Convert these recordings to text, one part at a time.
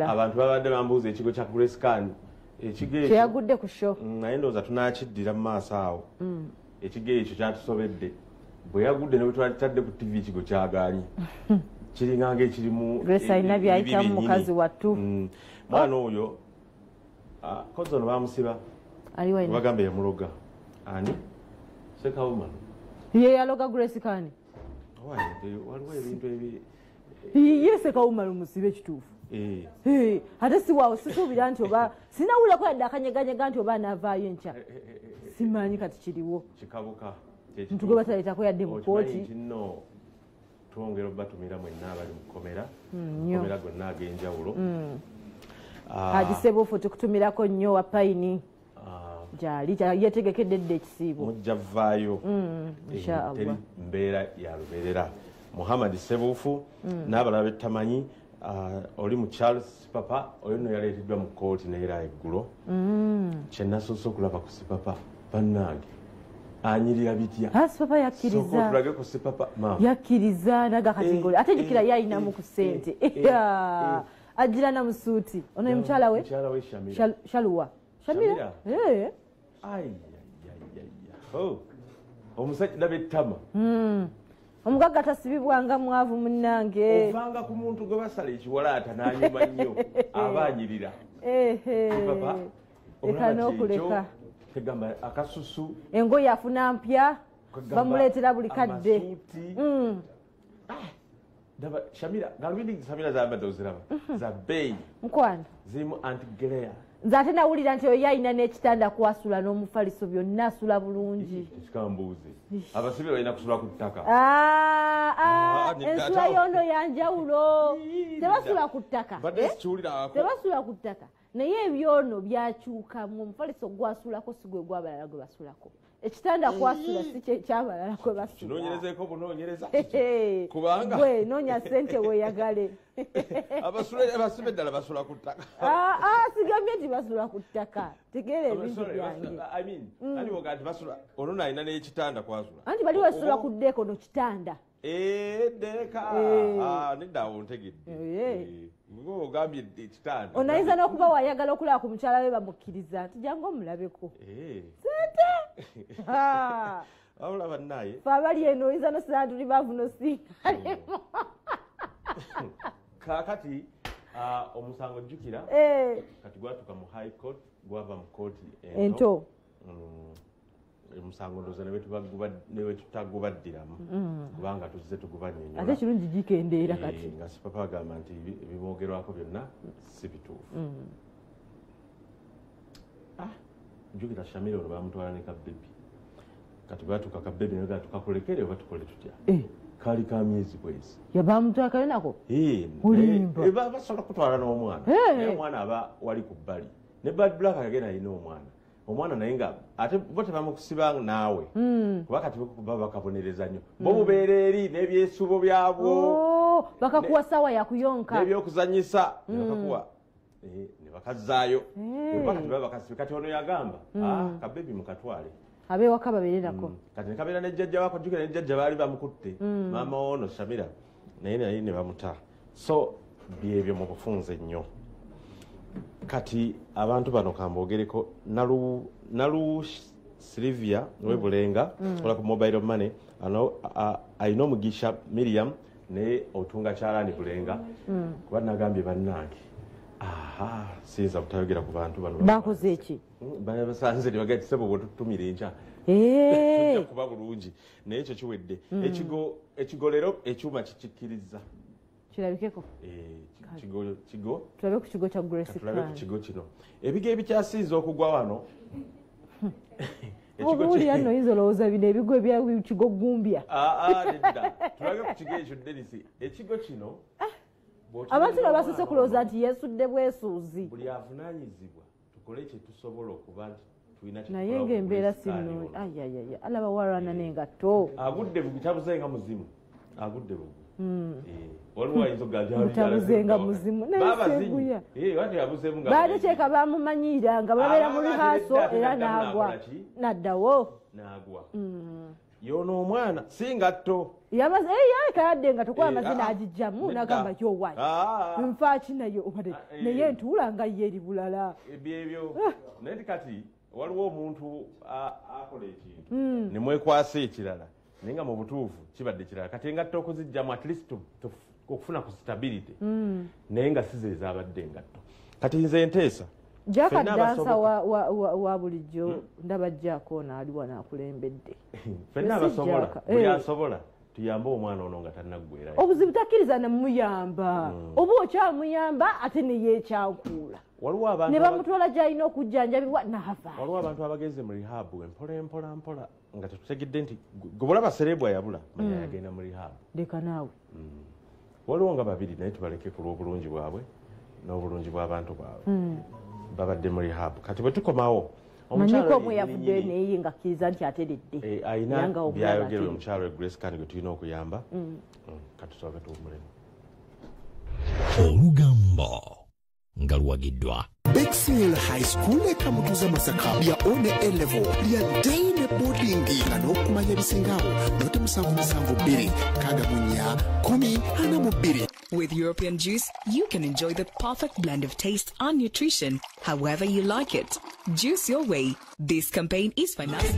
abantu babadde bambuuza ekigo kya Gracecan ekigo ekyo kyeyagudde ku show naye ndowooza tunakiddira mu maaso awo ekigo ekyo kyatusobedde bwe yagudde ne bwe twalitadde ku TV ekigo kyagaanye kiringanga ekirimu Grace alina byayitamu mukazi wattu mwana oyo kozi ono bamusiba bagambe yamuloga ani Sekawuma ye yaloga Gracecan waliwo ebintu ye Sekawuma lumusibe ekituufu ate siwaawo sisuubira nti oba sinawulako yadde akanyeganyega nti oba anaavaayo enkya simanyi kati kiriwo kikabuka ntu gwe bataleetako yadde mu kooti twongera obatumira mwenna abali mu kkomera kkomera gonna ag'enjawulo agisebuufu tukutumirako nnyo wa payini gyali yetegekedde dde ekisiibo mujja vaayo teri mbeera ya lubeerera Muhammad Sebuufu n'abalala betamanyi oli mu Charles Papa oyo nno yaleeteddwa mu kooti neera eggulo kye nasoose okulaba ku Sipapa bannange anyirira bitya Sipapa yakkiriza tulage ku Sipapa yakkiriza naga katingoli ate jjukira yayinamu ku ssente ajjira na mu suuti ono ye mukyala we Shaluwa Shamira omusajja bettama omugagga tasibibwanga mwavu munnange ovanga ku muntu gwe basala ekiwalaata n'anyuma nnyo aba anyirira leka n'okuleka tegamba akasusu engoye afuna mpya bamuleetera buli kadde Shamira galubindi Shamira zambadde oziraba za bbeeyi mukwano zirimu antiglare nze ate nawulira nti oyo alina n'ekitanda kwasula n'omufaliso byonna asula bulungi ekikambuuzi abasibe balina kusula ku ttaka ensula yono yanjawulo tebasula ku ttaka tebasula ku ttaka naye ebyono byakyukamu omufaliso gwasulako si gwe gwabalala gwe basulako ekitanda kwasula si kyabalala kwe basulakinonyerezeko bunoonyereza kubanga gwe noonya ssente weeyagale abasibe ddala basula ku ttaka sigambye nti basula ku ttaka tegeera ebintu byange ono nalina n'ekitanda kwasula anti bali basula ku ddeeko no kitanda ddeeka nedda awo ntegedde ogambye ekitanda onayinza n'okuba wayagala okulaba ku mukyala we bamukkiriza nti jangu omulabeko sente wabula bannaye fe abali eno oyinza nosira tuli baavu nosinga kakati omusango jjukira kati gwatuka mu high court gwava mu kooti ento omusango ndoza newe tutagubaddiramu kubanga tuzze tugubanyonyola ate kirungi gikendeera kati nga Sipapa agamba nti ebimwogerwako byonna si bituufu jjukira Shamira olwo bamutwala ne Kabebi kati batuka Kabebi naye tukakulekere oba tukole tutya kaali ka myezi bwezi yabamutwakayo nako basobola kutwala n'omwana naye omwana aba wali ku bbali ne Bad Black agenda alina omwana naye nga ate bo tebamukusiba naawe kuba kati baba bakabonereza nnyo bo bubeera eri n'ebyesuubo byabwo bakakuwa ssaawa yakuyonka n'ebyokuzanyisa nebakakuwa ne bakazzaayo kati baba bakasibe kati ono yagamba Kabebi mukatwale abewaka babeere nako kati nekabeera nejjajja wako jjukira nejjajja baali bamukutte maama ono Shamira naye ne bamuta so byebyo mu bufunze nnyo kati abantu bano kambogereko nalu Silvia webulenga ola ku mobile money alina omugisha Miriam ne otunga kyalani bulenga kuba nagambye bannange sinza butayogera ku bantu bano bakoze eki basanze nebagatise bo tutumira enkya tujja kuba bulungi naye ekyo kiwedde ekigo lero ekyuma kikikkiriza kirabikeko tulabe ku kigo kya Gracecan ku kigo kino ebigo ebikyasinza okugwa wano obuulira nno oyinza olowooza bino ebigo ebyakigo gumbya nedda tulabe ku kigo ekyo Denisi ekigo kino abantu babasoose kulowooza nti yeesudde bwesuuzi buli avunaanyizibwa tukole kye tusobola okuba nti tulina naye ng'embeera sinno alaba walwana n'engatto agudde bugitabuzenga muzimu agudde bugu waliwo ayinza mutabuzenga muzimu nayeseguya baateteeka bamumanyira nga babeera mu lihaaso era n'agwa n'addawo yono omwana singatto yamaze kayadde nga tokuba amazina agijjamu n'agamba kyowayi nfaaki nayo obadde naye ntuula nga ye eri bulala ebyo naye kati waliwo omuntu akola ekintu ne mwekwasa ekirala naye nga mu butuufu kibadde kirala kati engatto okuzijjamu at least okufuna ku stability naye nga sizeezabadde engatto kati nze nteesa Jaka dansa wa bulijjo ndaba Jako naaliwa nakulembedde. Fenna abasobola buli asobola tuyamba omwana ono nga tannaggwerayo. Obuzibu takkiriza ne muyamba. Oba okyamuyamba ate ne yeekyankuula. Waliwo abantu ne bamutwala gy'alina okujjanjabibwa n'ava. Waliwo abantu abagenze mu rehab mpola nga tetutegedde nti gobola baserebwa yabula manya yagenda mu rehab. Leka naawe. Waliwo nga babiri naye tubaleke ku lw'obulungi bwabwe n'obulungi bw'abantu bwabwe. Babadde muri rehab kati bwe tukomawo omukyalo omwe yavudde naye nga kkiriza nti ateredde ayina byayogera omukyalo Grace Kani gwe tulina okuyamba kati tusooke tuwumulemu olugambo nga luwagiddwa Bexhill High School ekamutuza Masaka ya one A-level ya day ne boarding nga n'okumanya ebisingaawo note 772 kagamunya 10 With European juice, you can enjoy the perfect blend of taste and nutrition however you like it. Juice your way. This campaign is financed.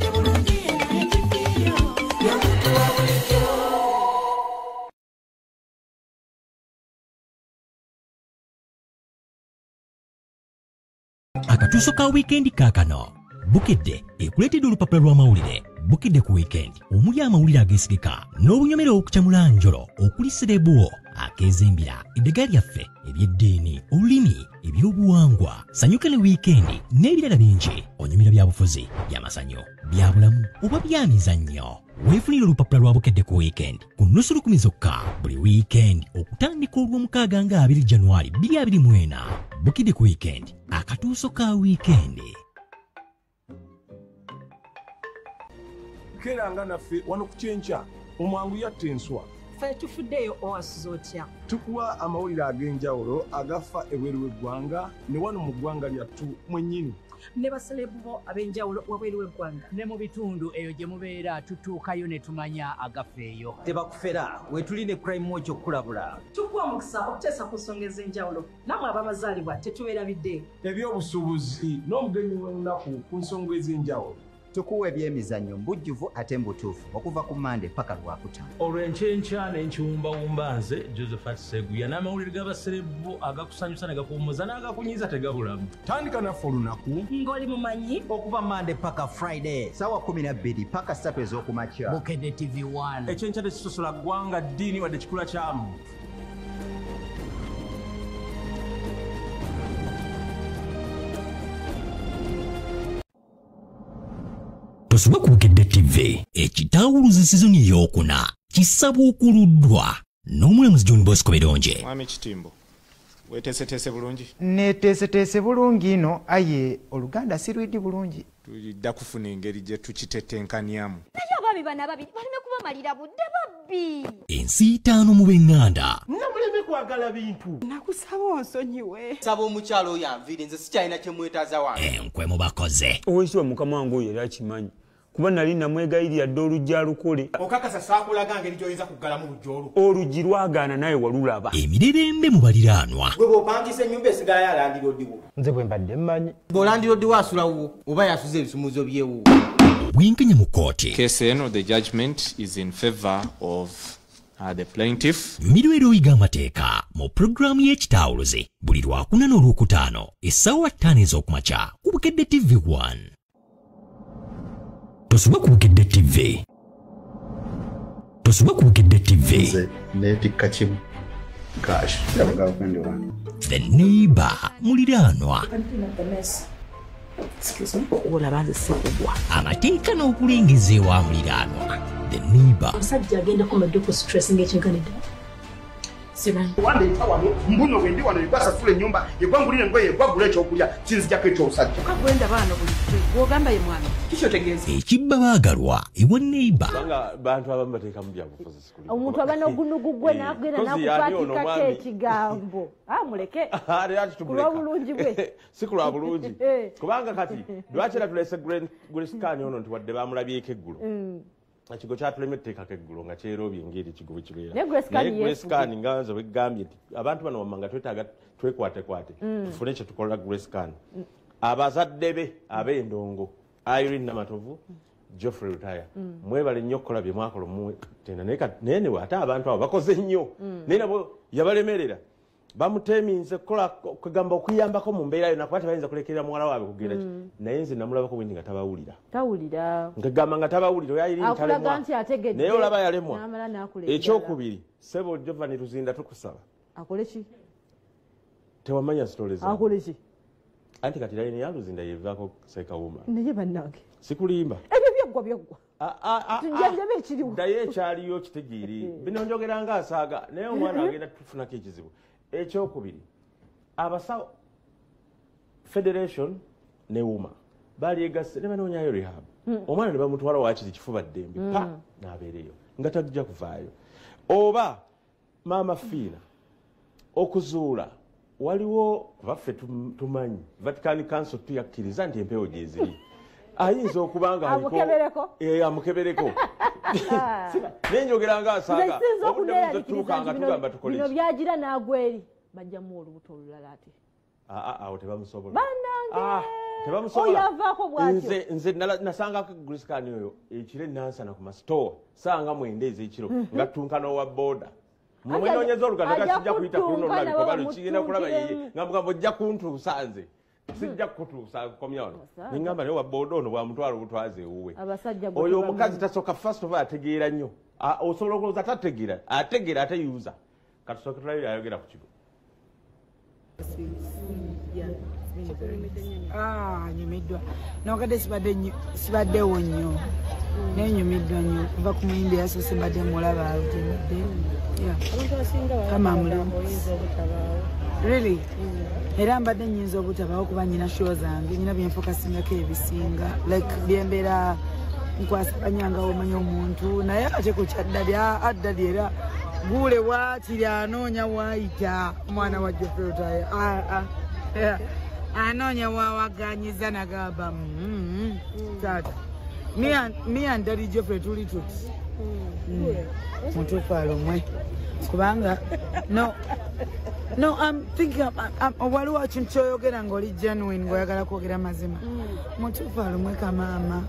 Akatuuso ka weekend kaakano Bukedde ekuleetedde olupapula lw'amawulire Bukedde ku weekend omuli amawulire ageesigika n'obunyomero okukyamula njolo okuli serebuwo akeezimbira eddagala lyaffe eby'eddiini olulimi ebyobuwangwa sanyuka ne weekend n'ebirala bingi onyumira byabufuzi by'amasanyo byabulamu oba byamizannyo weefunire olupapula lwa Bukedde ku weekend ku nnusu 10 zokka buli weekend okutandika olw'omukaaga nga 2 January 2024 Bukedde ku weekend akatuuso ka weekend keranga naffe wano ku kyenkya omwangu yatta enswa ffe tufuddeyo owaasiza otya tukuwa amawulire ag'enjawulo agafa ebweru w'eggwanga ne wano mu ggwanga lyattu mwennyini ne baselebu bo ab'enjawulo wabweru w'eggwanga ne mu bitundu eyo gye mubeera tutuukayo ne tumanya agafa eyo tebakufera wetuli ne crime watch okukulabula tukuwa omukisa okuteesa ku nsonga ez'enjawulo nammwe abamazaalibwa tetubeerabidde ebyobusuubuzi n'omugenyi w'ennaku ku nsonga ez'enjawulo tukuwa ebyemizannyo mbujjuvu ate mbutuufu okuva ku Mande paka Lwakutaano olw'enkyenkya n'enkiwumbawumba nze Josephat Seguya n'amawulire g'abaserebu agakusanyusa ne gakuwummuza n'agakunyiiza tegabulamu tandika naffe olunaku ng'oli mumanyi okuva Mande paka Friday ssaawa 12 paka 3 ez'okumakya Bukedde TV1 ekyenkya tekisosola ggwanga ddiini wadde kikula kyamu Tosubwa ku Bukedde TV ekitawuluzi sizoni ey'okuna kisabuukuluddwa n'omulamuzi John Bosco Beronje. Mwami Kitimbo weteeseteese bulungi? Neeteeseteese bulungi ino aye oluganda si lwiddi bulungi. Tulidda kufuna engeri gye tukitetenkanyamu. Naye abaami bano ababiri baleme kubamalira budde babbi. Ensi 5 mu b'eŋŋanda. Namuleme kwagala bintu. Nakusaba onsonyiwe. Saba omukyalo oyo anviire nze sikyalina kye mwetaaza wange. Enkwe mu bakoze. Ow'ensiwa mukama wange oyo era akimanyi. Kuba nali namwegayirira dde oluggi alukole. Okakasa saakulaga ngeri gy'oyinza kuggalamu luggi olwo. Oluggi lwagaana naye walulaba. Emirerembe mu baliraanwa. Gwe bw'opangisa ennyumba esigala ya landiroodiwo. Nze bwe mbadde mmanyi. Bw'olandiroodiwo asulawo oba yasuza ebisumuuzo by'ewo. Bwenkanya mu kkooti. Case eno the judgment is in favor of the plaintiff. Mirwero oyiga amateeka mu pulogulaamu y'ekitawuluzi buli Lwakuna n'Olwokutaano essaawa 5 ez'okumakya ku Bukedde TV1. Tosubwa ku Bukedde TV. Tosubwa ku Bukedde TV. Nze neetikka kimu cash yabaga kwende wange. The neighbor muliraanwa. Excuse me. Olaba nze sikugwa. Amateeka n'okulengeza ewa muliraanwa. The neighbor. Omusajja agenda kumadde ku stress ng'ekyenkanidde. Wande ntawano mbuno wendi wano yebasasula ennyumba yegwangulire ngoye yegwagula ekyokulya kinzijjako ekyosajja kagwenda baana bulijjo gwogamba ye mwana kikyotegeeza ekibba baagalwa ewa neighbor kubanga bantu abamu bateekamu byabufuzi sikuli omuntu abana ogunugu gwe n'agenda n'akupaatikako ekigambo muleke kulwa bulungi bwe si kulwa bulungi kubanga kati lwaki era tulese Grace Kani ono nti wadde baamulabyeko eggulu ekigo kyatulema etteekako eggulo nga kyerobye engeri ekigo bwe kibeera naye Gracecan nga nze bwegambye nti abantu bano wammanga twetaaga twekwatekwate tufune kye tukola Gracecan abazadde be ab'endongo Irene Namatovu Geoffrey Rutaya mwebale nnyo okukola bye mwakola mutenda naye newe ate abantu abo bakoze nnyo naye nabo yabalemerera bamuteminze kukola kugamba okuyambako mu mbeera yonna kuba tebayinza kulekerera muwala waabwe kugenda ki naye nze namulabako bwendi nga tawulira ngagamba nga tabawulira oyayiri talemwa naye olaba yalemwa ekyokubiri Sebo Giovanni Luzinda tukusaba akole ki tewamanya stories akole ki anti kati layini ya Luzinda yevaako Ssekawuma naye bannange sikulimba ebyo byeggwa tunjanjabe ekiriwo ddayo ekyaliyo kitegeeri bino njogera nga asaaga naye omwana agenda tufunako ekizibu ekyokubiri abasawo Federation ne WUMA balyegasse ne banoonyayo rehab omwana ne bamutwala waakiri kifuba ddembe pa n'abeereyo nga tajja kuvaayo oba maama Fiina okuzuula waliwo baffe tumanyi Vatican Council tuyakkiriza nti empewo gyeziri ayinza okubanga amukebereko nenjogera nga asaaga obudde butuukanga tugamba tukole bino byagira n'agweri bajjamu olubuto olulala ate awo tebamusobola oyavaako bwatyo nze nasangako Gracecan oyo ekiro enansana ku masitore sanga 9 ez'ekiro nga tunka n'owa booda mumwenoonyeza oluganda gasijja kuyita kuno olulabiko balo kigenda kulaba yeye ngambugamba ojja kuntuusa nze sijja kutuusa kukomya wano nengamba naye wabooda ono bwamutwala obutwaze ewuwe oyo omukazi tasooka first of all ategeera nnyo osobola okulowooza tategeera ategeera ate yuuza katusooke tulabire ayogera ku kigo nyumiddwa nokadde sibaddewo nnyo naye nyumiddwa nnyo kuva ku muyimbi yasoose mbadde mulaba alutemedde really era mbadde nyinza obutabaawo kuba nyina show zange nyina byenfokasingako ebisinga like byembeera nkwasaganyanga omanya omuntu naye ate ku kyaddali addali era guule waakiri anoonya waayita omwana wa Geoffrey Rutaya anoonya wawaganyiza nagamba taata me and Daddy Geoffrey tuli tuti mutuufu alumwe kubanga no I'm thinking waliwo kintu kyoyogera ng'oli genuine ng'oyagala kwogera mazima mutuufu alumwe kamaama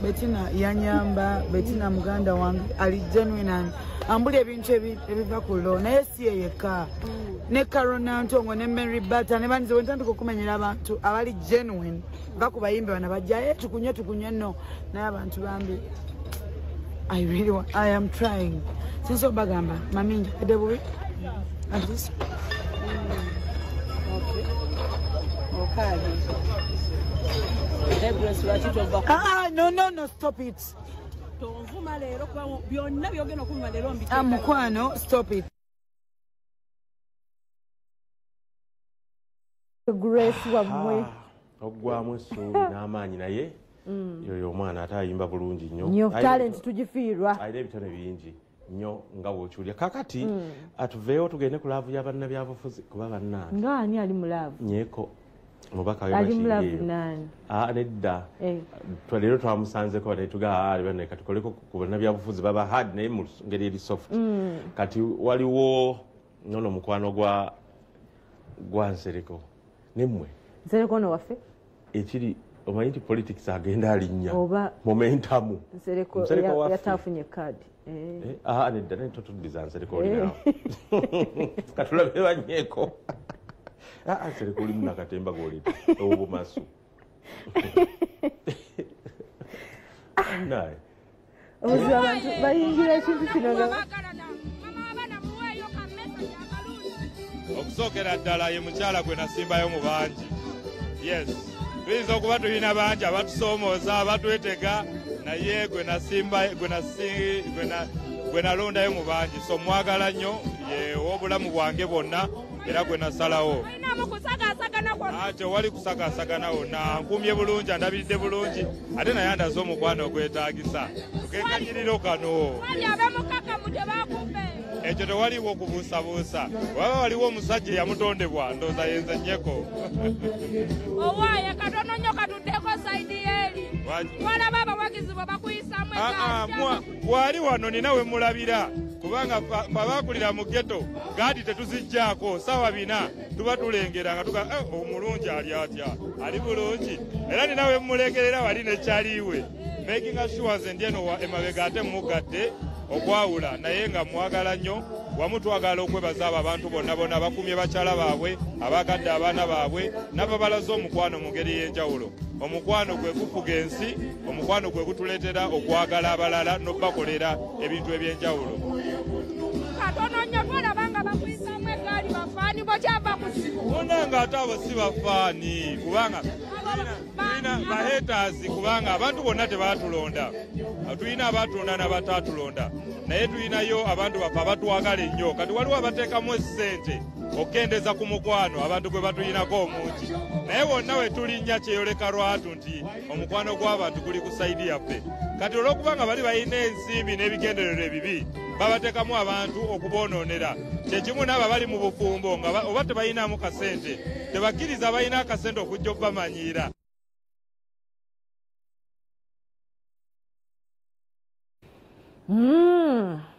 Bettina yanyamba Bettina muganda wange ali genuine ambuli ebintu ebiva ku lo naye si yekka ne Carona Ntongo ne Mary Bata ne banze wentandika okumenyera abantu abali genuine nga ku bayimbi bana bajja tukunye nno naye abantu bambi I am trying since obagamba maminja edebubi at this no stop it mukwano stop it Grace wamwe ogwamu essuubi n'amaanyi naye yoyo omwana ate ayimba bulungi nnyo talent tugifiirwa ayina ebitone bingi nnyo nga bw'okiwulira kakati atuveewo tugende ku laavu ya bannabyabufuzi kuba bannange ngaani ali mu laavu nyeeko omubaka nedda leero twamusanzeko netugaa katukoleko ku bannabyabufuzi baba hard naye mu ngeri eri soft kati waliwo nono mukwano gwa Nsereko nemmwe Nsereko ono waffe ekiri omanyi nti politics agenda alinnya momentamu Nsereko yatafunye kaadi nedda naye totuddiza Nsereko olinawo katulabe banyeeko Nsereko oli munakatemba goleta obumasu naye obuzibu abantu bayingira ekintu kino okusookera ddala ye mukyala gwe nasimbayo mu bangi yes tuyinza okuba tulina bangi abatusoomooza abatwetega naye gwe nalondayo mu bangi so mwagala nnyo ye w'obulamu bwange bwonna era gwe nasalawo tewali kusagaasagana wonna nkumye bulungi andabiridde bulungi ate naye andaze omukwano ogwetaagisa tukekanyiriro kano ekyo tewaliwo okubuusabuusa waba waliwo omusajja yamutondebwa ndooza yenze nnyeko owaaye katono nnyo katuddeko saidi eri Wala baba wakizibwa bakuyisamu wali wano ninawe mulabira kubanga babakulira mu ghetto gadi tetuzijjaako sawa bina tuba tulengera nga tuga omulungi ali atya ali bulungi era ninawe mulengerera wali nekyaliwe making sure nti eno emabega ate mugadde okwawula naye nga mwagala nnyo wamu twagala okwebaza abo abantu bonna bonna bakumye bakyala baabwe abagadde abaana baabwe n'ababalaza omukwano mu ngeri y'enjawulo omukwano gwe gufuga ensi omukwano gwe gutuleetera okwagala abalala n'obakolera ebintu eby'enjawulo katono nnyo twalabanga bakwisamu egaali bafaani bokyava bona nga ate abo si bafaani kubanga tulina bahetasi kubanga abantu bonna tebaatulonda tulina abaatulonda n'abataatulonda naye tulinayo abantu baffe abatwagala ennyo kati waliwo abateekamu essente okukendeza ku mukwano abantu gwe batuyinako omungi naye bonna we tulinnya kyeyoleka lwatu nti omukwano gw'abantu guli ku sayidi yaffe kati olw'okubanga bali balina ensimbi n'ebigendererwa ebibi babateekamu abantu okubonoonera kyekimu n'abo bali mu bufumbo nga oba tebalinamu kasente tebakkiriza abalina akasente okujja okubamanyiira.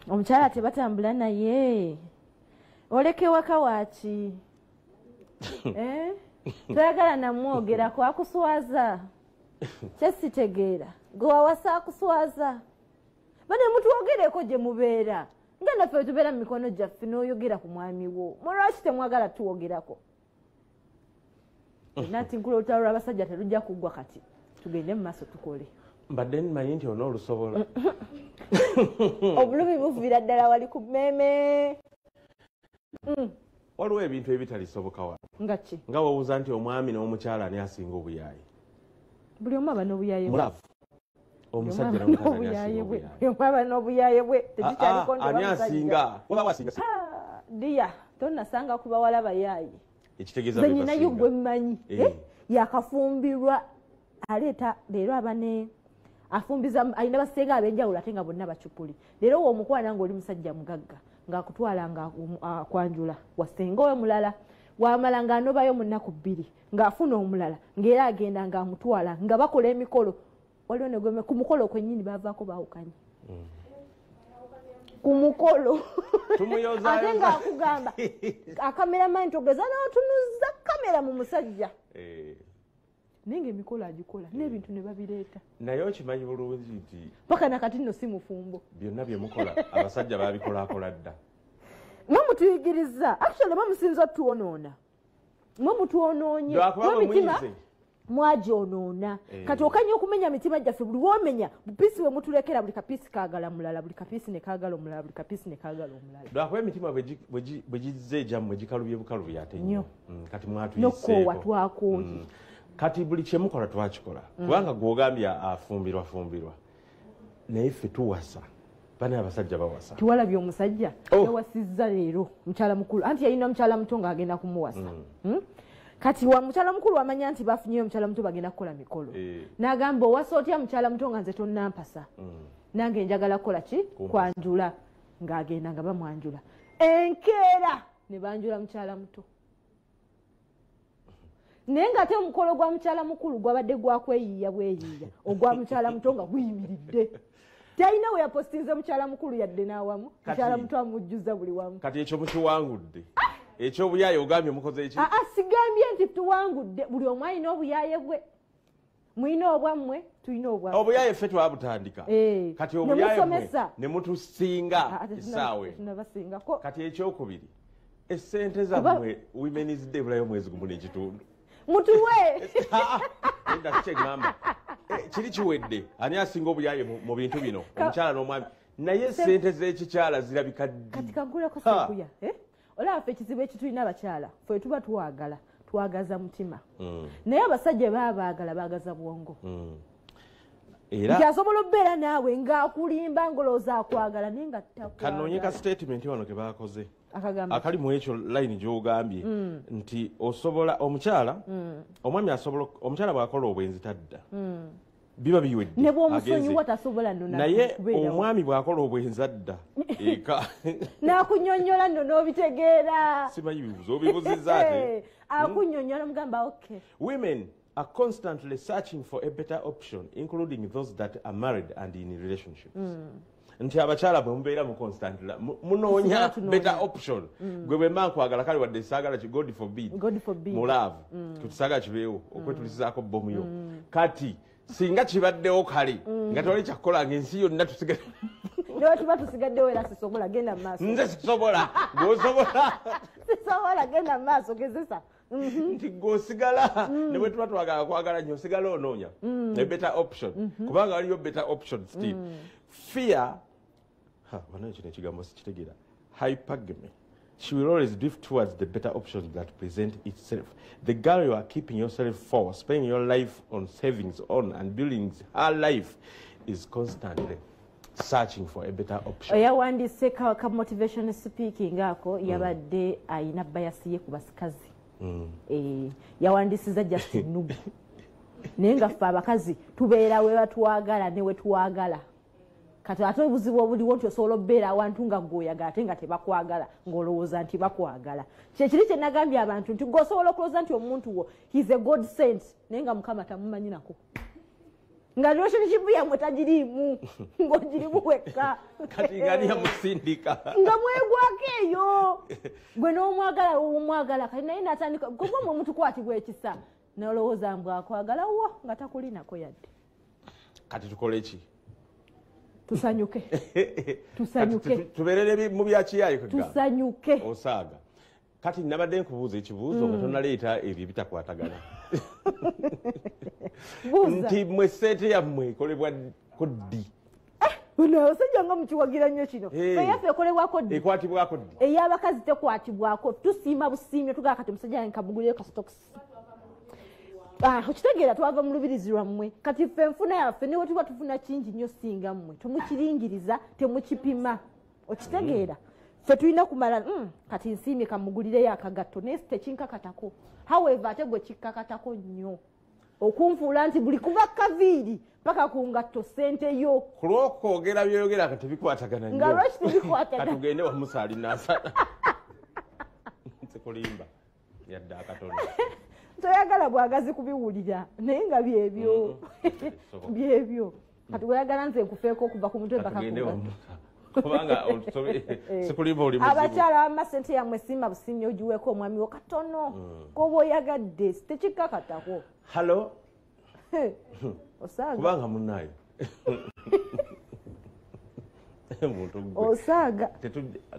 Omukyala tebatambula naye olekewaka waaki toyagala namwogerako akuswaza kyesitegeera gwe wawasa akuswaza bane mutwogereko gye mubeera nga naffe tubeera mu mikono gyaffe n'oyogera ku mwami wo mulwaki temwagala tuwogerako nati nkula olutalo lw'abasajja terujja kuggwa kati tugende mu maaso tukole mbadde nmanyi nti ona olusobola obulumi buvira ddala wali ku mmeeme waliwo ebintu ebitalisoboka wano nga ki nga wawuza nti omwami n'omukyala ani asinga obuyaayi buli omu aba n'obuyaaye bwe omusajja n'omukyala bwe omu aba n'obuyaaye bwe ani asinga waba wasinga diya tonnasanga ku bawala bayaayi ekitegeeza nyinayo gwe mmanyi yakafumbirwa aleeta leero abane afumbiza alina basenga ab'enjawulo ate nga bonna bacupuli leero woomukwana ng'oli musajja mugagga ng'akutwala ng'akwanjula wasenga we mulala wamala ng'anobayo mu nnaku 2 ng'afuna omulala ng'era agenda ng'amutwala nga bakola emikolo waliwo negweme ku mukolo kwennyini baavaako baawukanye ku mukolo ate ng'akugamba akameramani togeza n'otunuza kamera mu musajja naye ngaemikolo agikola n'ebintu ne babireeta naye okimanyi bulungi nti paka nakati nno si mufumbo byonna bye mukola abasajja babikolakola dda mwe mutuyigiriza actually mwe musinza otuwonoona mwe mutuwonoonye mitima mwagyonoona kati okanya okumenya mitima gyaffe buli womenya bupiisi bwe mutulekera buli kapiisi kaagala mulala buli kapiisi ne kaagala omulala buli kapiisi ne kaagala omulala lwakuba emitima bwe gizze egyammwe gikalubye bukalubye ate nnyo kati mwatuyiseeko nokoowa twakooye kati buli kyemukola twakikola kubanga gwogambye afumbirwa naye ffe tuwasa bane abasajja bawasa tuwalabye omusajja yawasizza leero mukyala mukulu anti yalina mukyala muto ng'agenda kumuwasa kati wa mukyala mukulu wamanya nti bafunyeyo mukyala muto bagenda kukola mikolo n'agamba owasa otya mukyala muto nga nze tonnampasa nange njagala kukola ki kwanjula ng'agenda nga bamwanjula enkeera ne banjula mukyala muto naye ng'ate omukolo gwa mukyala mukulu gwabadde gwakweyiiya bweyiiya ogwa mukyala muto nga guyimiridde talina we yapostinze mukyala mukulu yadde n'awamu mukyala muto amujjuza buli wamu kati ekyo mukiwangudde ekyobuyaaye ogambye mukoze eki sigambye nti tuwangudde buli omu alina obuyaaye bwe mulina obwammwe tulina obwammwe obuyaaye ffe twabutandika kati obuyaaye mwe ne mutusinga essaawe tunabasingako kati ekyokubiri essente zammwe women's day bulayo mwezi gumu n'ekitundu mutuwe enda kikyegamba kiri kiwedde ani asinga obuyaaye mu bintu bino omukyala n'omwami naye sente z'ekikyala zirabika ddi kati kagguleko sekuya olaba ffe ekizibu ekitulina abakyala ffe tuba twagala twagaza mutima naye abasajja babaagala baagaza bwongo nti asobola okubeera naawe ng'akulimba ngolooza akwagala naye nga takwagala kanoonye ka statement wano ke baakoze akali mu ekyo layini gy'ogambye nti osobola omukyala omwami asobola omukyala bw'akola obwenzi tadda biba biwedde ne bw'omusonyiwa tasobola nno naye omwami bw'akola obwenzi adda eka n'akunnyonnyola nno n'obitegeera simanyi bibuzo obibuzizza ate akunnyonnyola mugamba okay women are constantly searching for a better option, including those that are married and in relationships. Nti abakyala bwe mubeera mu constantly munoonya better option. Gwe bwe mba nkwagala kale wadde saagala ki God forbid mu love tusaagala kibeewo okwetulisizaako bomu yo. Kati singa kibaddewo kale nga tewali kyakukola ng'ensi yonna tusigale Leo tuba tusigaddewo era sisobola genda mu maaso. Nze sisobola ng'osobola sisobola genda mu maaso gezesa. Nti g'osigala ne bwe tuba twagala kwagala nnyo osigala onoonya a better option kubanga waliyo better option still. Fear banayo kino ekigambo sikitegeera hypergamy. She will always drift towards the better options that present itself. The girl you are keeping yourself for, spending your life on savings on and building her life is constantly searching for a better option. Yawandise ka motivation speaking ako yabadde ayina bias ye ku basikazi. Yawandisiza Justin Nubu. Naye nga ffe abakazi tubeera we batwagala ne we tuwagala. Kati ate obuzibu obuliwo nti osobola obbeera awantu nga gw'oyagala ate nga tebakwagala ng'olowooza nti bakwagala. Kyekiri kye nagambye abantu nti gw'osobola okulowooza nti omuntu wo he's a god sent naye nga Mukama tamumanyi nako. Nga relationship yammwe tagiriimu ng'ogirimu wekka. Kati ngani yamusindika. Nga mwegwako eyo. Gwe n'omwagala omwagala kati naye natandika kuba omuntu kwatibwa ekisa n'olowooza mbw akwagala wo nga takulinako yadde. Kati tukole ki? Tusanyuke. Tusanyuke. Tubeerere mu bya kiyayi kagga. Tusanyuke. Osaaga. Kati nabadde nkubuuza ekibuuzo nga tonaleeta ebyo bitakwatagana. Nti mwe sente yammwe ekolebwa koddi. Osajja nga mukiwagira nnyo kino. Feyaffe ekolebwako ddi. Ekwatibwako ddi. Ey'abakazi tekwatibwako. Tusiima busiimye tugala kati musajja nkamugulire ka stocks. Okitegeera twava mu lubirizi lwammwe kati ffe enfuna yaffe ne wetuba tufuna kingi nnyo singa mmwe temukiringiriza temukipima okitegeera ffe tulina kumala kati nsiimye kamugulireyo akagatto naye tekinkakatako however ate gwe kikkakatako nnyo okunfuula nti buli kuva kaviiri paka ku ngatto sente yo ku lw'okwogera byoyogera kati bikwatagana nnyo nga lwaki tebikwatagana katugende wamusaali naasala nsekulimba yadde akatono toyagala bwagazi kubiwulira naye nga byebyo byebyo kati weyagala nze nkufeeko okuva ku mutwe mpaka kubanga sekulimba oli muzibu abakyala bamma sente yammwe siima busiimye ogiweeko omwami wo katono koba oyagadde tekikakatako halo osaaga kubanga munnaayo osaaga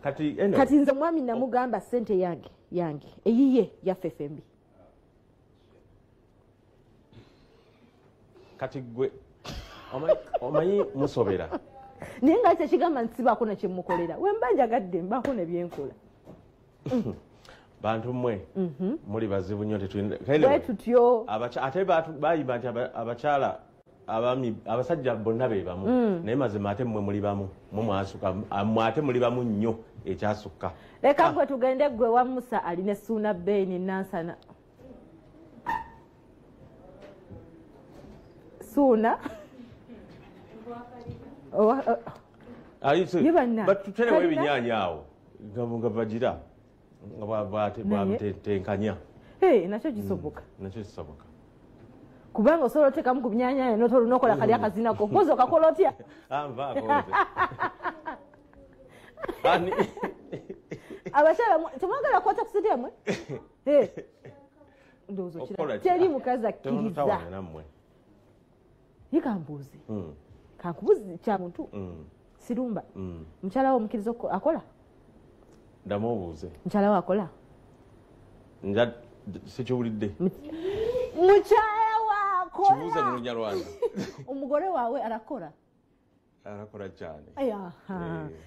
kati nze mwami namugamba sente yange eyiye yaffe fembi kati gwe omanyi musobera naye nga tekigamba nsibaako nekyemukolera wemba njagadde mbaako nebyenkola bantu mmwe muli bazibu nnyo tetutyo ate bayimba nti abakyala abasajja bonna be bamu naye mazima ate mmwe muli bamu mumwasuka ate muli bamu nnyo ekyasukka leka gwe tugende gwe wa Musa alina Suuna Beni Nansana Suuna batuterewo ebinyaanya awo nga bagira nga bwamutenkanya nakyo kisoboka kubanga osobola otekamu ku binyaanya nokola kali akazinako mpozi okakola otya abakyala temwagala kwata kusente yammwe ndowooza teri mukazi akkiriza yikambuuzi kankubuuzi kya muntu sirumba mukyala wo omukkiriza akola ddamu obuuze mukyala wo akola sikiwulidde mukyala waakola kibuuze mu lunyarwanda omugole waabwe arakola cyane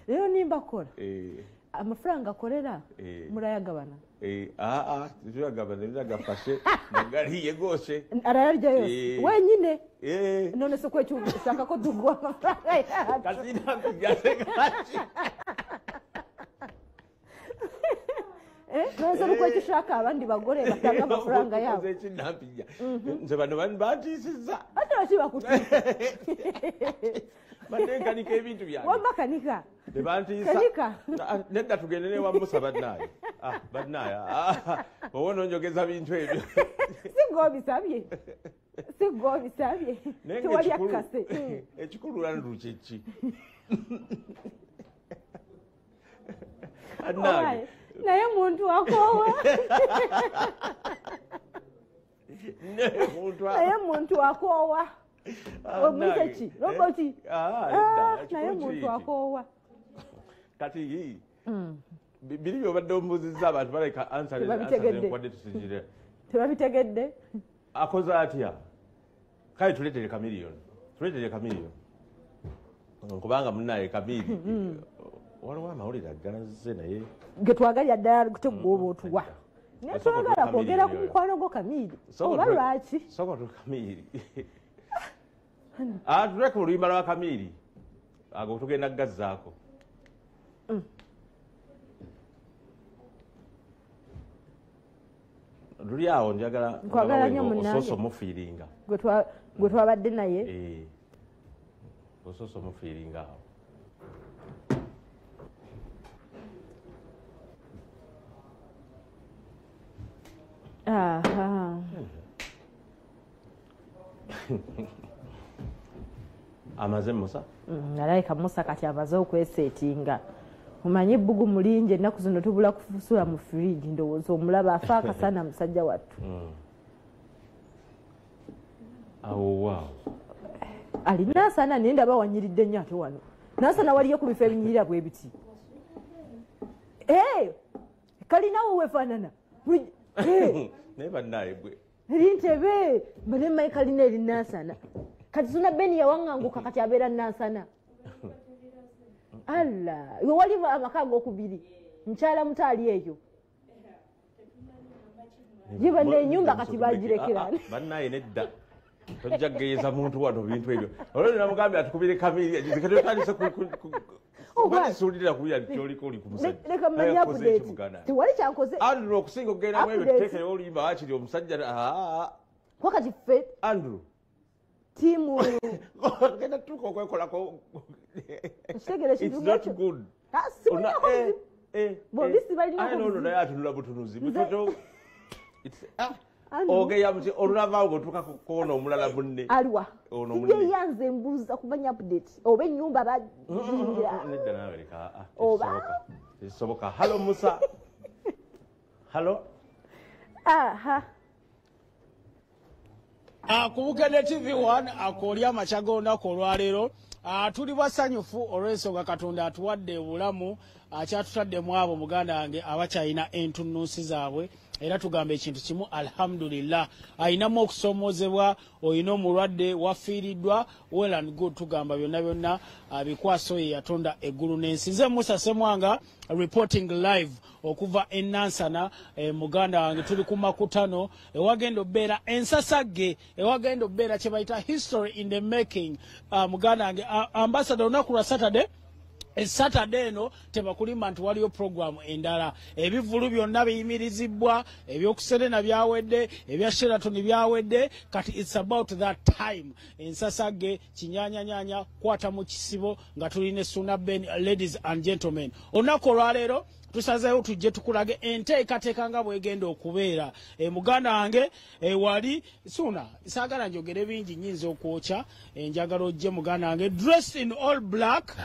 rero nimba akola amafaranga akolera murayagabana tuyagabana nagaliye gose arayarya yose wenyine none se kwecu ushaka ko duguha amafaranga none se kwecu ushaka abandi bagore batanga amafaranga yabo nze bano bantisiza ate bakibakutisa banenkanika ebintu byange wamakanika tebantisa nedda tugende ne wamusa badnaaya badnaaya owona onjogeza bintu ebyo si sigobisabye tewali akase ekikulu landu kyeki naye muntu akoowa naye muntu akoowa omuzeki roboti naye muntu akoowa kati biri byobadde omubuzizza abantu baleka ansalenkwadde tusinzire tebabitegedde akoze atya kale tuleetere kamiliyoni kubanga munaye kamiri waliwo amawulire agalaze naye getwagalya ddala kutegooba otuwa naye twagala kwogera ku mukwano gwo kamiri oba lwaki soka tu kamiri tuleke oluyimba lwa kamiri ago tugenda kugazzaako luli awo njagala osoosa omufiiringa gwe twabadde naye osoosa omufiiringa awo amaze musa nalayika musa kati amaze okweseetinga omanyi ebbugu mulingi ennaku zino tubula kufusula mu firiji ndowooza omulaba afa akasana musajja wattu awo waawo ali naasana naye ndaba wanyiridde nnyo ate wano naasana waliyo ku bifo ebinyirira bwe biti kalinawo wefaanana naye bannaye gwe eri ntebe mbane mmayi kalina eri naasana kati suna beni yawaŋŋanguka kati abeera naasana alla iwe wali amaka ag'okubiri mukyala mutaali eyo gibanne enyumba kati bagirekera bannaye nedda tojja kugeeza muntu wano bintu ebyo olwo namugambye atukubire kamiri zikatotandise obalisuulirira kuya kyoliko oli ku leka mmanyi update tewali kyankoze andrew okusinga okugendamu ebyo tuteekerewo oluyimba wakiri omusajja wakati ffe andrew tiimu genda tuka okwekolako kitegere kintu ekyo bobisi balinaono naye atunula butunuzi ogeya muti olunavaawo gotuuka kukoona omulala munne aliwa sijje yanze embuuza kumanya update oba ennyumba nedda nawereka tekisoboka halo musa halo ku Bukedde TV1 akoolya amakya g'olunaku olwaleero tuli basanyufu olw'ensonga Katonda atuwadde obulamu akyatutaddemu abo muganda wange abakyalina entunnunsi zaabwe era tugamba ekintu kimu alhamdulillah ayinamu okusomoozebwa olina omulwadde wafiiriddwa well and good tugamba byonna byonna bikwaso ye yatonda eggulu n'ensi nze Musa Semwanga reporting live okuva e Nansana muganda wange tuli ku makutano ewagenda obbeera ensasagge ewagenda obbeera kye bayita history in the making muganda wange ambassador olunaku lwa Saturday Saturday eno tebakulimba nti waliyo programu endala ebivulu byonna biyimirizibwa ebyokuserena byawedde ebya Sheraton byawedde kati it's about that time ensasage kinyanyanyanya kwata mu kisibo nga tulina Suna Ben ladies and gentlemen onako olwaleero tusazeewo tujje tukulage enteekateeka nga bwegenda okubeera muganda wange wali Suna saagala njogere bingi nyinza okwokya njagala ojje muganda wange dressed in all black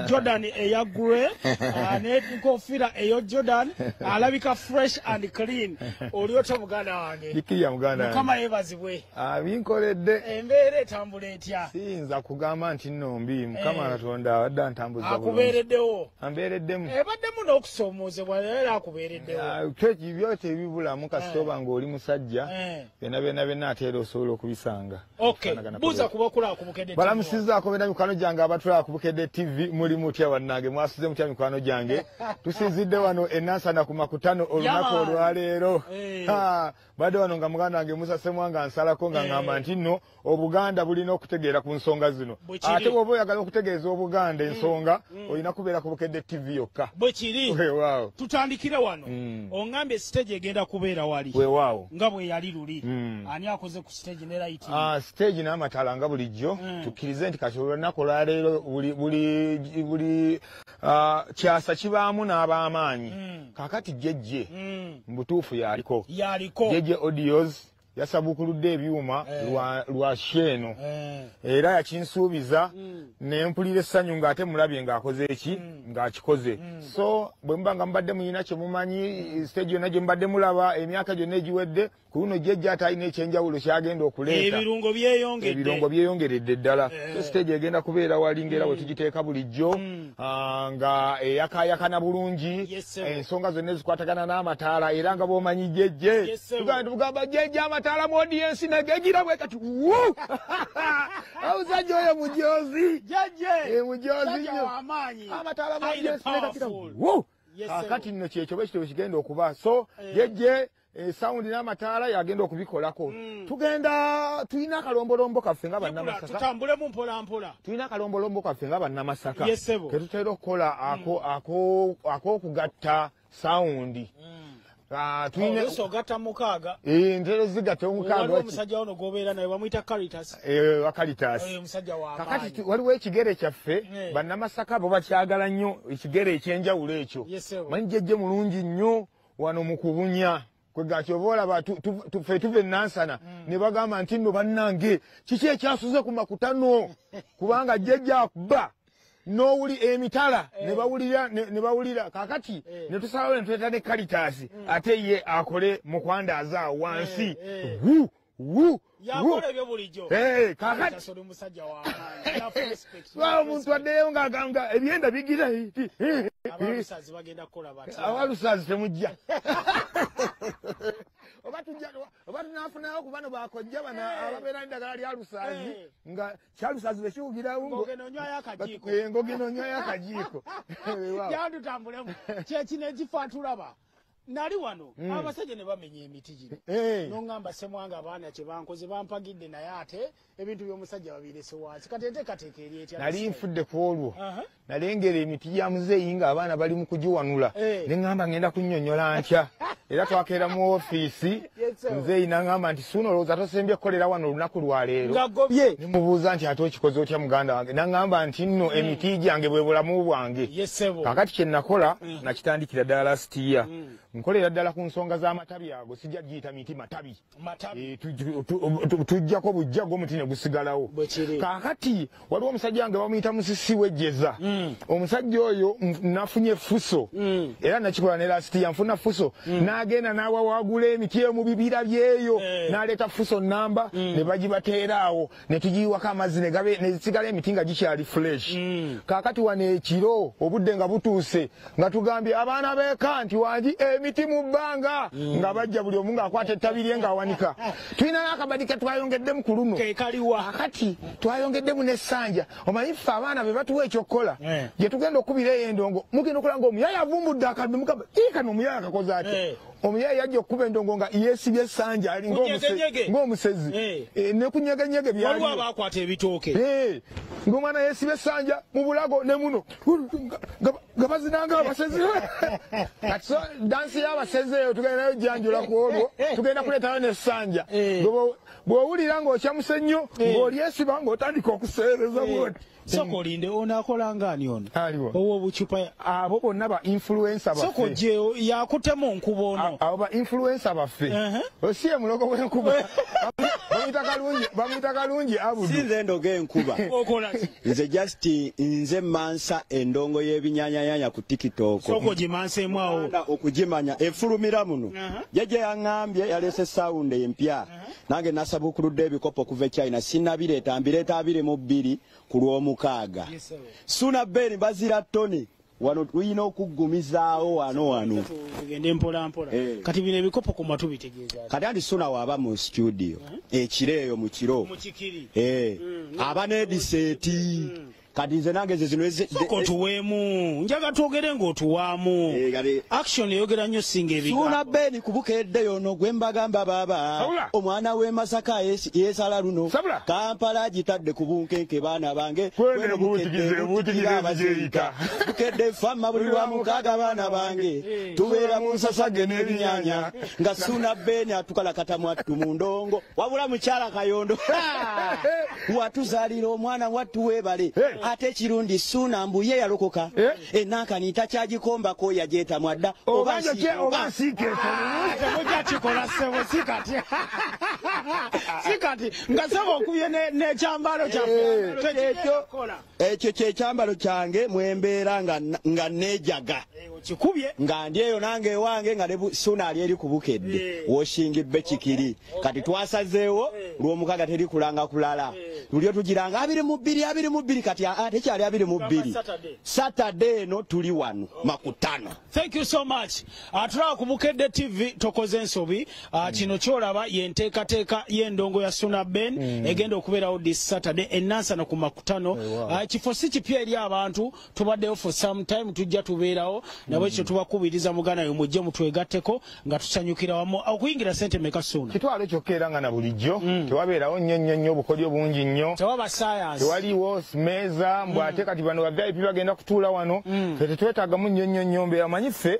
Jordan eya grey n'enkofiira eyo Jordan alabika fresh and clean oliotya muganda wange dikiriya muganda wange mukama yeebazibwe binkoledde embeera etambula etya siyinza kugamba nti nnombi mukama Katonda awadde antambuza akubeereddewo ambeereddemu ebaddemu n'okusoma era akubeereddewo byotyo ebibulamu kasitoba ng'oli musajja byonna ateera osobola okubisanga buuza kuba okulaba ku Bukedde balamusizzaako bena mikwano gyange abatulaba ku Bukedde TV muli mutya wannange mwasuze mutya mikwano gyange tusinzidde wano e Nansana ku makutano olunaku olwaleero badde wano nga muganda wange Musa Semwanga nsalako nga ngamba nti nno Obuganda bulina okutegeera ku nsonga zino ate bw'oba oyagala okutegeeza Obuganda ensonga olina kubeera ku Bukedde TV yokka bwe kiri tutandikire wano ongambye stage egenda kubeera wali weewaawo nga bwe yali luli ani akoze ku stage ne lighting stage n'amatala nga bulijjo tukkirize nti kati olunaku olwaleero buli kyasa kibaamu n'ab'amaanyi kaakati jjejje mu butuufu yaliko jjejje audios yasabukuludde ebyuma lwa sheno era yakinsuubiza nempulira essanyu ng'ate mulabye ng'akoze eki ng'akikoze so bwe muba nga mubadde muyina kye mumanyi stage yonna gye mubadde mulaba emyaka gyonna egiwedde ku luno jjejja ate alina ekyenjawulo kyagenda okuleeta ebirungo byeyongeredde ddala so stage egenda kubeera wali ng'era bwe tugiteeka bulijjo nga eyakaayakana bulungi ensonga zonna ezikwatagana n'amataala era nga bw'omanyi jjejje tugamba jjejje amataala mu audience nagegira bwe kati awuzajja oyo mujozi mujozi nnyo amataala mu audience negagira kati nno kyekyo bwe kityo kigenda okuba so jjejje saundi n'amataala yagenda okubikolako tugenda tulina akalombolombo kaffe nga bannamasaka tutambulemu mpolampola tulina akalombolombo kaffe nga bannamasaka ketutera okukola ak'okugatta saundi tulina ogata mukaaga ntero zigatta omukaaga omusajja ono gobeera naye bamuyita Caritas musajja wa kakati waliwo ekigere kyaffe bannamasaka bo bakyagala nnyo ekigere ekyenjawulo ekyo manyi jjejje mulungi nnyo wano mu kubunya kwegati oba olaba ffe tuve Nansana ne bagamba nti nno bannange kiki ekyasuze ku makutano kubanga jjejja akuba n'owuli emitala ne bawulira kakati ne tusalawo ne tuleeta ne Caritas ate ye akole mukwandaaza awo wansi yakola ebyo bulijjo kakati omuntu addeyo ng'agamba ebyenda bigira abalusazi bagenda kukola batya abalusazi temujja oba tunafunayo ku bano bakojja bano ababeera n'eddagala lya lusazi nga kyalusazi bekiwugirawo ng'ogenda onywayo akajiiko yandutambulemu kyekino ekifa tulaba nali wano abasajja ne bamenya emiti gino n'oŋŋamba semwanga abaana kye bankoze bampagidde naye ate ebintu by'omusajja babirese wansi kati enteekateeka eri etya nali nfudde ku olwo nalengera emiti gya muzeeyi ng'abaana bali mu kugiwanula ne ŋŋamba ŋŋenda kunnyonnyola ntya era twakeera mu ofiisi muzeeyi n'aŋŋamba nti suuna olowooza tosembye kukolera wano olunaku lwa leero ne mubuuza nti ate okikoze otya muganda wange n'aŋŋamba nti nno emiti gyange bwe bulamu bwange kakati kye nakola nakitandikira ddala lasitiya nkolera ddala ku nsonga z'amatabi ago sijja giyita miti matabi tujjako bujja gw'omuti ne gusigalawo kaakati waliwo omusajja wange bamuyita musisi wejjeza omusajja oyo nafunye fuso era nakikola ne lasitiya nfuna fuso n'agenda n'awawaagula emiti eyo mu bibira byeyo n'aleeta fuso namba ne bagibateera awo ne tugiyiwako amazzi ne zisigala emiti nga gikyali fresh kaakati wano ekiro obudde nga butuuse nga tugambye abaana beeka nti wangi emiti mu bbanga nga bajja buli omu ng'akwata ettabi lye ng'awanika tulina n'akabadi ke twayongeddemu ku luno kakati twayongeddemu n'essanja omanyi ffe abaana be batuwa ekyokukola gye tugenda okubira eyo endongo mugenda okulaba ng'omuyaya avumbudde akadde mugamba kano omuyaya akakoze ate omuyaya yajja okukuba endongo nga yeesibye essanja ali ng'omusezi ne kunyegenyege byali abakwata ebitooke ng'omwana yeesibye essanja mu bulago ne muno nga bazinanga abasezi kati dansi y'abasezi eyo tugenda nayo janjula ku olwo tugenda kuleetayo n'essanja bw'owulira ng'okyamusa nnyo ng'olyesiba ng'otandika okuseereza bwoti soko olinde onaakola ngaani ono ow'obucupa abo bonna ba influensa baffe soko gye yakutemu nkuba ono abo ba influensa baffe osiye mulogo w'enkuba bamuyita kalungi abudu sinze endoga enkuba nze just nze mansa endongo y'ebinyanyanyanya ku tiktok soko gimanseemu awo okugimanya efulumira muno jajja yaŋŋambye yaleese sawundi empya nange nasabukuludde ebikopo okuva e China sinnabireeta mbireeta 22 ku lw'omukaaga suna beni bazira toni wano tulina okuggumizaawo wano tugende mpolampola kati bino ebikopo ku matu bitegeeza kati andi suna waaba mu studio ekiro eyo mu kiro aba n'ediseeti kati nze nange zino soko tuweemu njaga twogere ng'otuwaamu action eyogera nnyo singa ebigambo suna beni kubukedde yono gwe mbagamba baba omwana w'e Masaka yeesala luno Kampala agitadde ku bunkenke baana bange bukedde famma buli lwa mukaaga baana bange tubeera mu nsasage n'ebinyanya nga suna beni atukalakata mwattu mu ndongo wabula mukyala Kayondo watuzaalira omwana wattu weebale ate kirundi Suna mbuye yalokoka enankani takyagikomba ko yajeta mwadda obanje kye obasike temuja kikola sebo sikati sikati ngasaba okubye ne kyambalo kyaffe ekyo kyekyambalo kyange mwembeera nga nejaga kikubye nga ndi eyo nange ewange nga ne Suna ali eri kubukedde woshingibbe kikiri kati twasazeewo lw'omukaga teri kulanga kulala tulyo tugiranga 22 kati tekyali 22 Saturday no tuli wano makutano. Thank you so much. Atulaba ku Bukedde TV tokoze ensobi kino kyolaba yenteekateeka y'endongo ya Suna Ben egenda okubeerawo this Saturday enansana ku makutano kifo si kipya eri abantu tubaddeyo for some time tujja tubeerawo nabo ekyo tubakubiriza mugana yo mujje mutwegatteko nga tusanyukira wamu okuyingira sente meka Suna kitwalo kyokera nga na bulijjo tewabeerawo nnyo obukodyo bungi nnyo tewaba science tewaliwo meza mbwate kati bano ba VIP bagenda kutuula wano tetwetaagamu nnyo mbeera manyi ffe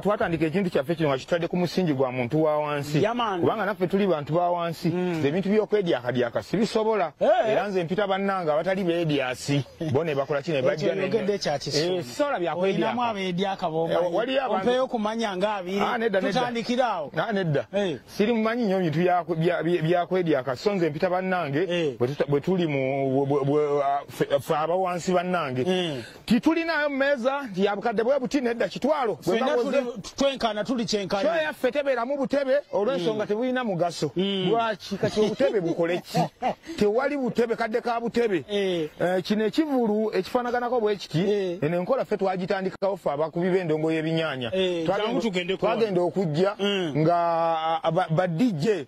twatandika ekintu kyaffe kino nga kitwadde ku musingi gwa muntu wa wansi kubanga naffe tuli bantu ba wansi ebintu by'okwedyaakadyaka sibisobola era nze mpita bannanga abatali beedyasi bo ne bakola kino bajja sisobola byakwedyakaompeyo kumanya nga abiri tutandikiraawo nedda siri mumanyi nnyo bintu byakwedyaka so nze mpita bannange bwe tuli ffe abawansi bannange titulinayo mmeeza nti yabukadde bwe buti nedda kitwalo twenkana tuli kyenkanya so yaffe tebeeramu butebe olw'ensonga tebulina mugaso lwaki kati obutebe bukole ki tewali butebe kadde ka butebe kino ekivulu ekifaanaganako bwe kiti eno enkola ffe twagitandikawo ffe abakubi b'endongo y'ebinyaanya twagenda okujja nga badijje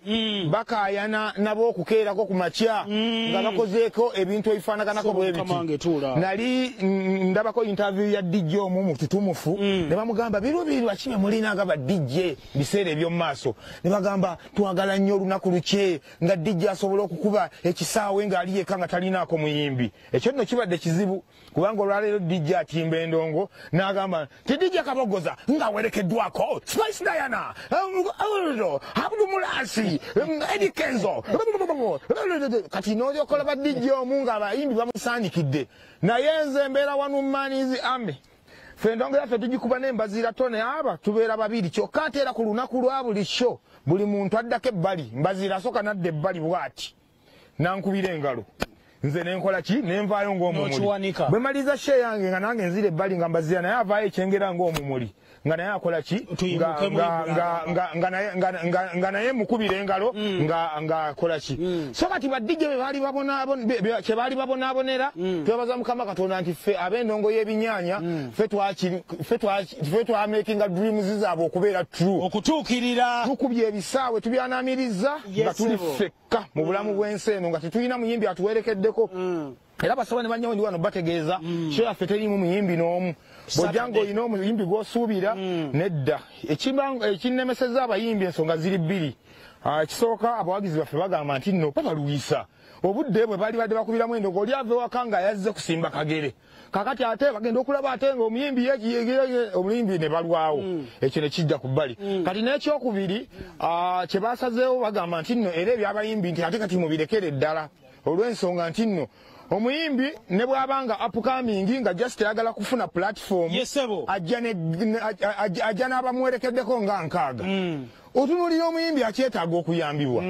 bakaayana nabo okukeerako ku makya nga bakozeeko ebintu ebifaanaganako bwe biti nali ndabako interview ya dijje omu mututumufu ne bamugamba birubiri bakime mulina nga badijje biseera eby'omu maaso ne bagamba twagala nnyo olunaku lukye nga dijje asobola okukuba ekisaawe ng'ali yekka nga talinaako muyimbi ekyo nno kibadde kizibu kubanga olwaleero dijje atimba endongo n'agamba tidijje kabogoza ng'awerekeddwako Spice Diana Abdul Mulasi Eddie Kenzo kati n'olyokola badijje omu ng'abayimbi bamusaanikidde naye nze mbeera wano Manizi Army ffe endongo yaffe tugikuba n'embazira tone aba tubeera babiri kyokka ate era ku lunaku lwa buli sho buli muntu addako ebbali mbazira asooka nadda ebbali bw'ati nankubira engalo nze nenkola ki nenvaayo ng'omumuli bwe maliza she yange nga nange nzira ebbali nga mbazira naye avaayo ekyengera ng'omumuli nga naye akola ki nga naye mukubira engalo nga akola ki so kati badijje kye baali babonaabonera twebaza Mukama Katonda nti ffe ab'endongo y'ebinyaanya ffe twamakinga dreams zaabwe okubeera true okutuukirira tukubye ebisaawe tubyanamiriza nga tuli ffekka mu bulamu bw'ensi eno nga tetulina muyimbi atuwerekeddeko era basobola ne bannyawo ndi wano bategeeza kyo yaffe terimu muyimbi n'omu bw'ojjanga olina omuyimbi gw'osuubira nedda ekinnemeseza abayimbi ensonga ziri bbiri ekisooka abawagizi baffe bagamba nti nno babaluwisa obudde bwe bali badde bakubiramu endongo oli ava ewaka nga yazze kusimba kagere kakati ate bagenda okulaba ate nga omuyimbi ne balwawo ekyo ne kijja ku bbali kati n'ekyokubiri kye basazeewo bagamba nti nno era ebyabayimbi nti ate kati mubirekere ddala olw'ensonga nti nno omuyimbi ne bw'abanga upcoming nga just ayagala kufuna platform ajja n'abamuwerekeddeko nga nkaaga otunulira omuyimbi akyetaaga okuyambibwa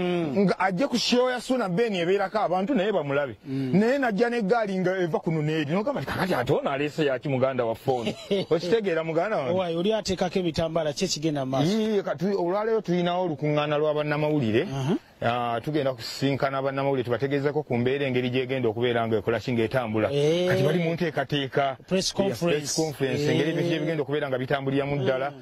nga ajje ku show ya Suna Ben ebeerako abantu naye bamulabe naye najja n'eggaali nga eva kuno n'eri nogamba ti kakati ate ono aleese yaki muganda wa fone okitegeera muganda wange oli ateekako ebitambala ki ekigenda mu maaso olwaleero tulinawo olukuŋŋaana lw'abannamawulire tugenda kusinkana bannamawulire tubategeezeko ku mbeera engeri gyegenda okubeera nga ekola ki ng'etambula kati bali mu nteekateeka press conference engeri ebintu gye bigenda okubeera nga bitambuliramu ddala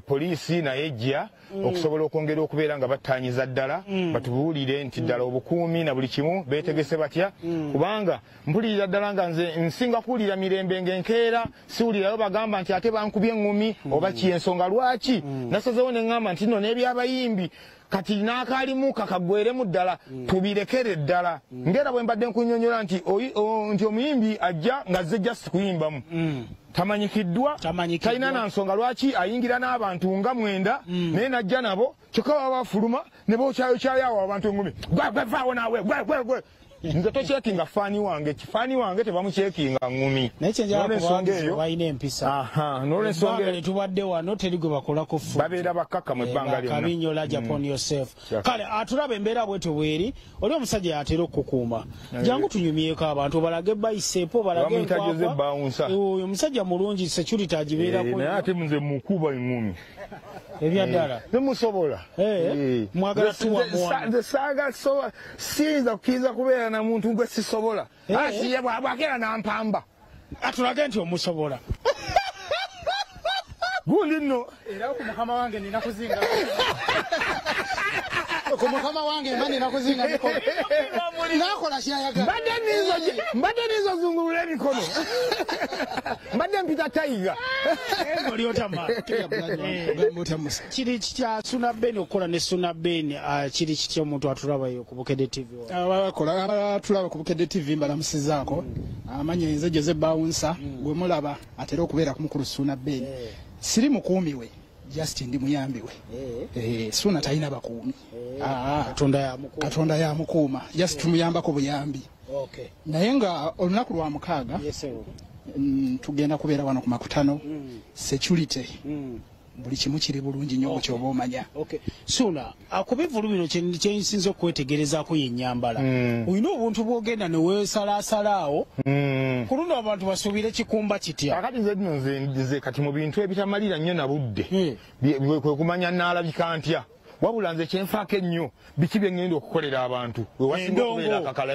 poliisi naye ejja okusobola okwongera okubeera nga battaanyiza ddala batubuulire nti ddala obukuumi na buli kimu beetegese batya kubanga mpulirira ddala nga nze nsinga kuwulira mirembe ng'enkeera siwulirayo bagamba nti ate bankubye eŋŋumi oba kiyensonga lwaki nasazeewo ne ŋŋamba nti nno n'ebyabayimbi kati n'akaalimu kakagweremu ddala tubirekere ddala ngera bwe mbadde nkunyonyola nti omuyimbi ajja ng'azze just kuyimbamu tamanyikiddwa talina na nsonga lwaki ayingira n'abantu nga 9 naye najja nabo kyokka baba bafuluma ne bokyayokyayawo abantu eŋŋumi gwevaawo naawe gwe nze tocekinga faani wange kifaani wange tebamucekinga ngumi naye kyenjakubangezo balina empisa nolwensonga eyo tubadde wano teri gwe bakolako fu babeera bakaka mu ebbanga lyonna kabinyola Japan yourself kale atulaba embeera bwetyo bweri oli omusajja yatera okukuuma jangu tunyumyeko abantu balage bayiseepo balage oyo omusajja mulungi security agibeerako naye ate nze mukuba engumi ebyaddala temusobola mwagala tuwa nze saaga siyinza kukkiriza kubeera na muntu gwe sisobola asiye bwakera nampamba atulage nti omusobola gundi nno era ku mukama wange nina kuzinga ku mukama wange mba nina kuzinga mikono nakola kyayagala mbadde nizo zungulula emikono mbadde mpita tayiga kiri kitya Sunabeni okukola ne Sunabeni kiri kitya omuntu atulabayo ku Bukedde TV abatulaba ku Bukedde TV mbalamusizaako amanya enze Jose Bouncer gwe mulaba atera okubeera ku mukulu Sunabeni siri mukuumi we just ndi muyambi we Suna talina bakuumi Katonda yamukuuma just tumuyambako buyambi naye nga olunaku lwa mukaaga tugenda kubeera wano ku makutano security buli kimu kiri bulungi nnyo kyoba omanya Suna akubivulu bino kyensinza okwetegerezaako yennyambala olina obuntu bwogenda neweesalaasalawo ku luno abantu basuubire kikumba kitya akati nze dino nze kati mu bintu ebitamalira nnyo na budde kwe kumanya naalabika ntya wabula nze kyenfaako ennyo biki bye ŋŋenda okukolera abantu wewasinga okubeera akakala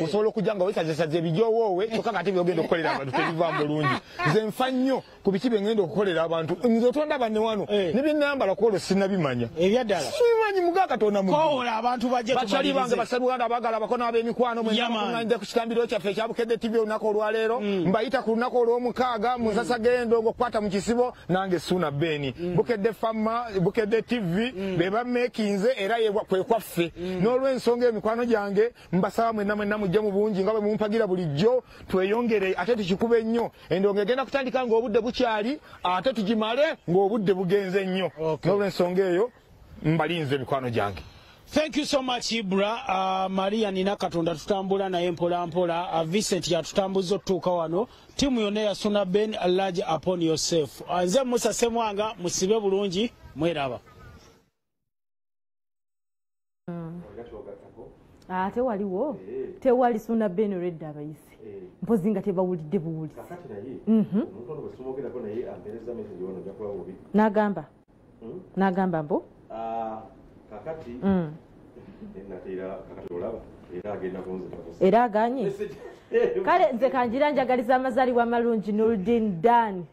osobola okujja nga weesazesaze ebijowoowe kyokka nga ate byogenda okukolera abantu tebivaamu bulungi nze nfa nnyo ku biki bye ŋŋenda okukolera abantu nze otondaba ne wano ne bye nnambala ku olwo sinnabimanya ebyaddala sibimanyi muga Katonda kowola abantu bajje bakyali bange basaluganda abaagala abako n'ab'emikwano mwennakuŋŋanidde ku kitambiro kyaffe ekya Bukedde TV olunaku olwaleero mbayita ku lunaku olw'omukaaga mu nsasa g'endongo okukwata mu kisibo nange Sunabeni Bukedde Fama Bukedde TV beba mekinze era kwe kwaffe n'olw'ensonga emikwano gyange mbasaba mwenna mujje mu bungi nga bwe mumpagira bulijjo tweyongere ate tukikube ennyo endongo egenda kutandika ng'obudde bukyali ate tugimale ng'obudde bugenze nnyo n'olw'ensonga eyo mbalinze emikwano gyange. Thank you so much Ibra. Maria nina Katonda tutambula naye mpola mpola. Vincent yatutambuza otuuka wano. Timu yonna ya Sunabeni large upon yourself. Nze Musa Semwanga musibe bulungi mweraba. Tewaliwo tewali Sunabeni redda abayisi mpozi nga tebawulidde buwulizi n'agamba mbo era aganye kale nze kanjira njagaliza amazaalibwa amalungi Nurdin Dan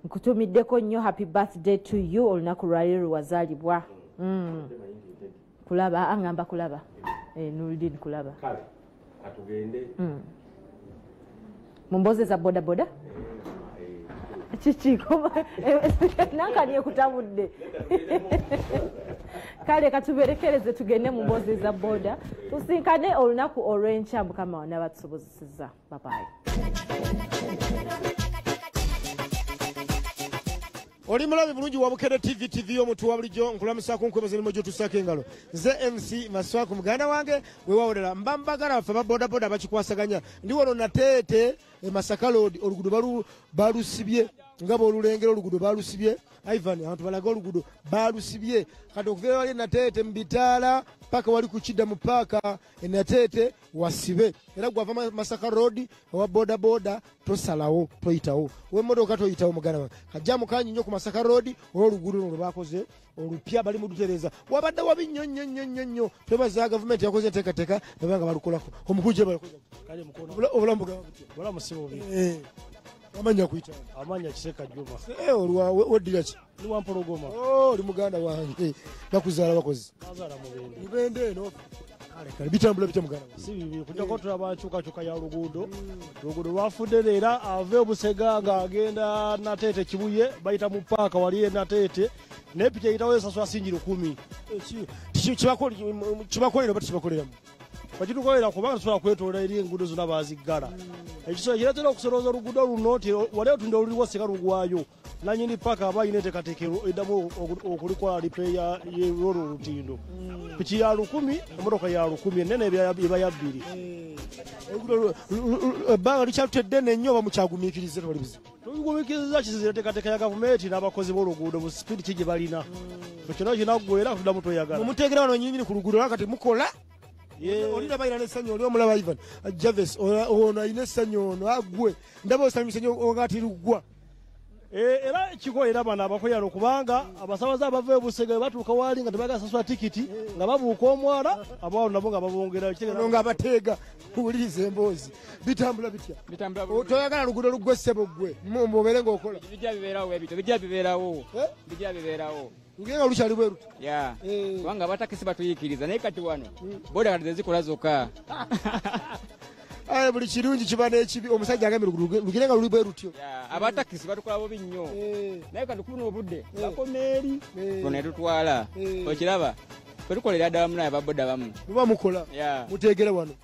nkutumiddeko nnyo happy birthday to you olunaku lwaleero wazaalibwa kulaba angamba kulaba Nurdin kulaba kale atugende mumboze za boda boda chichiko nankaniye kutabudde kale katuberekereze tugende mumboze za boda tusinkane olunaku olw'enkya Mukama wana batusobozesezza babaye oli mulabi bulungi wa Bukedde TV omuntu wa bulijjo nkulamusaako nkwebeza emirimu gy'otusaako engalo nze MC Maswaku muganda wange wewawulira mbambagala baffe ababodaboda bakikwasaganya ndi wano nateete Masaka Road oluguudo balusibye nga bw'olulengera oluguudo balusibye Ivan abantu balaga oluguudo balusibye kati okuva wali nateete mu bitaala paka wali ku kidda mu paaka nateete wasibe era gwava Masaka Road owa bodaboda tosalawo toyitawo w'emmotoka toyitawo muganda wange kajja mukanyi nnyo ku Masaka Road olw'oluguudo olwo bakoze olupya bali mudutereza wabadde wabi nnyo twebaza gavumenti yakoze enteekateeka nebanga balukolako omukuje balakoze kale mukono obulamu bugaba butya bulamu si bubi amanya kuyita amanya Kiseka Juma olwa weddira ki ni wampologoma oli muganda wange nakuzaala bakozi kazaala mubende eno kale bitambula bitya muganda si bibi kujja ko tulabakyukakyuka ya oluguudo lwafudde leera ave obusega ng'agenda nateete kibuye bayita mu paaka wali nateete naye piki eyitawo esaswa asingira 10 kibakolera oba tekibakoleramu bakitukolera kubanga tusobola kwetolera eri enguudo zonna baziggala ekisobola kiratera okusolooza oluguudo luno ti wali otunda oluliwo sika lugwayo nanyini paaka aba ayina enteekateeka eddamu okulikola lipeeya y'olwo olutindo piki ya 10 emotoka ya 10 enene eba ya 2 ebbanga likyatudde nnyo bamukyagumiikirize toli buzibu tugumikiriza kizira teekateeka ya gavumenti n'abakozi b'oluguudo bu sipiidi ki gye balina kyonna kinaggwera tuddamu toyagala mumuteekera wano nyinyini ku luguudo lwakati mukola olina bayina n'essanyu oli omulaba ivan javes ono ayina essanyu ono agwe ndaba osanyusa nnyo ongati luggwa era kikolera bano abakoyano kubanga abasabaze abava ebusege batuuka waali nga tebagala sasula tikiti nga babuuka omwala abaalo nabo nga babongera nga abateega uwuliriza emboozi bitambula bitya toyagala luguudo luggwe ssebo ggwe mubeere ng'okola bijja bibeerawo lugenga lukyali bwe ruti kubanga abatakisi batuyiikiriza naye kati wano boda kati zezikola zokka buli kirungi kiba n'ekibi omusajja agambe lugirenga luli bwe lutyo abatakisi batukola bubi nnyo naye kati kuno obudde bakoma eri ono netutwala okiraba twetukolera ddala munaye ababoda bamu muba mukola muteegere wano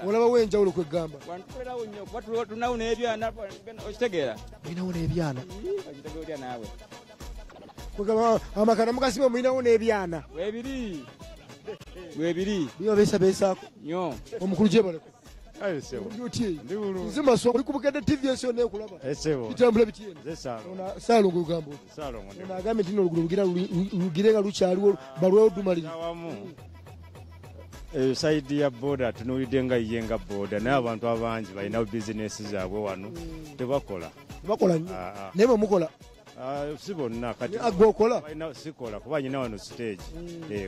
olabawo enjawulo kwegamba tukolerawo nnyo kuba tunawo n'ebyana okitegeera mulinawo n'ebyana okitegeera naawe amakana mukasibe mulinawo n'ebyana webiri bibabeesabeesaako nnyo omukulu gyebaleko nze maso oli kubukedde tv ensi yonna ekulaba bitambula bityeni saalongo lugambo ono agambye nti lugirenga lukyaliwo balwewo dumaliri saidi ya boda tunuulidde nga ye nga boda naye abantu abangi balina bizinesi zaabwe wano tebakola nnyo naye bwe mukola si bonna kati agwe okola sikola kuba nyina wano stage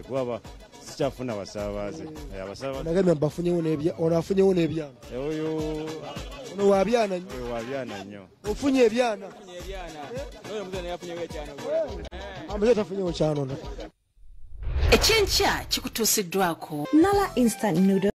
kuba sikyafuna basaabaze nagambye ono afunyewo n'ebyana ono wabyana nnyo ofunye ebyana ambuze tafunyewo kyano ekyenkya kikutuusiddwako Nala Instant Noodle.